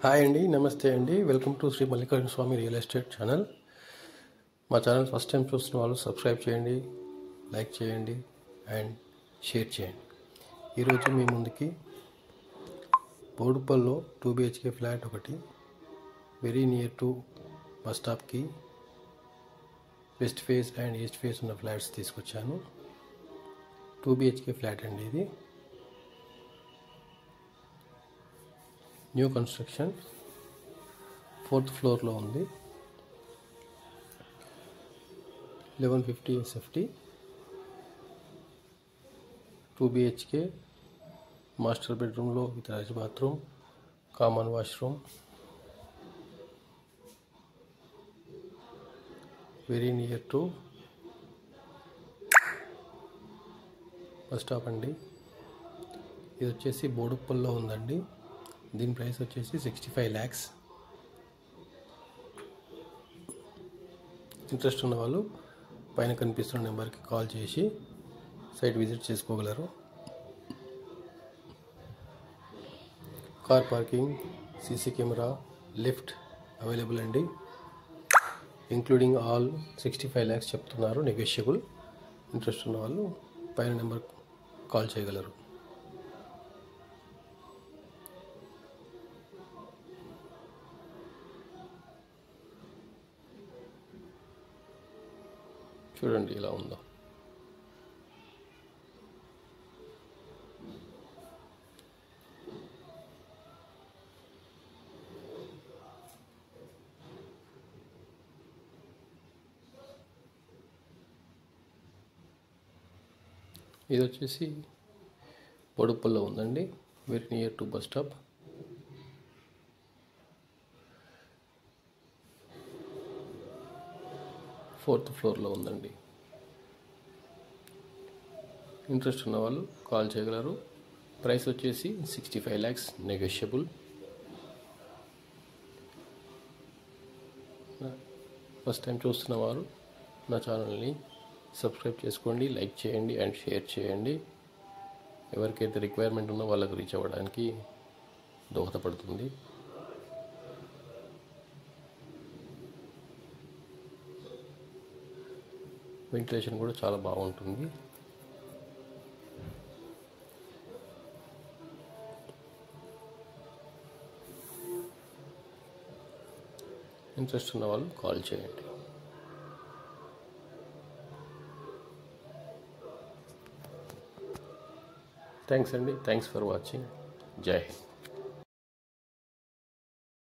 Hi అండి, నమస్తే అండి. Welcome to Shri Mallikarjuna Swamy real estate channel. మా ఛానల్ ఫస్ట్ టైం చూస్తున్న వాళ్ళు సబ్స్క్రైబ్ చేయండి, లైక్ చేయండి అండ్ షేర్ చేయండి. ఈరోజు మీ ముందుకి బోడుపల్లో 2 BHK ఫ్లాట్ ఒకటి వెరీ నియర్ టు బస్ స్టాప్కి west face and east face ఉన్న ఫ్లాట్స్ తీసుకొచ్చాను. 2 BHK ఫ్లాట్ అండి. ఇది న్యూ కన్స్ట్రక్షన్, 4th ఫ్లోర్లో ఉంది. 1150 SFT, 2 BHK, మాస్టర్ బెడ్రూమ్లో with attached bathroom, common washroom, very near to bus stop అండి. ఇది వచ్చేసి బోడుప్పల్లో ఉందండి. దీని ప్రైస్ వచ్చేసి 65 lakhs. ఇంట్రెస్ట్ ఉన్న వాళ్ళు పైన కనిపిస్తున్న నెంబర్కి కాల్ చేసి సైట్ విజిట్ చేసుకోగలరు. Car parking, CC camera, lift available అండి. ఇంక్లూడింగ్ ఆల్ 65 lakhs చెప్తున్నారు, నెగోషియబుల్. ఇంట్రెస్ట్ ఉన్న వాళ్ళు పైన నెంబర్ కాల్ చేయగలరు. చూడండి ఇలా ఉందో. ఇది వచ్చేసి బోడుప్పల్లో ఉందండి, very near to bus stop. Fourth ఫ్లోర్లో ఉందండి. ఇంట్రెస్ట్ ఉన్న వాళ్ళు కాల్ చేయగలరు. ప్రైస్ వచ్చేసి 65 lakhs, నెగోషియబుల్. ఫస్ట్ టైం చూస్తున్న వారు నా ఛానల్ని సబ్స్క్రైబ్ చేసుకోండి, లైక్ చేయండి అండ్ షేర్ చేయండి. ఎవరికైతే రిక్వైర్మెంట్ ఉందో వాళ్ళకి రీచ్ అవ్వడానికి దోహదపడుతుంది. వెంటిలేషన్ కూడా చాలా బాగుంటుంది. ఇంట్రెస్ట్ ఉన్న వాళ్ళు కాల్ చేయండి. థ్యాంక్స్ అండి. Thanks for watching. జై హింద్.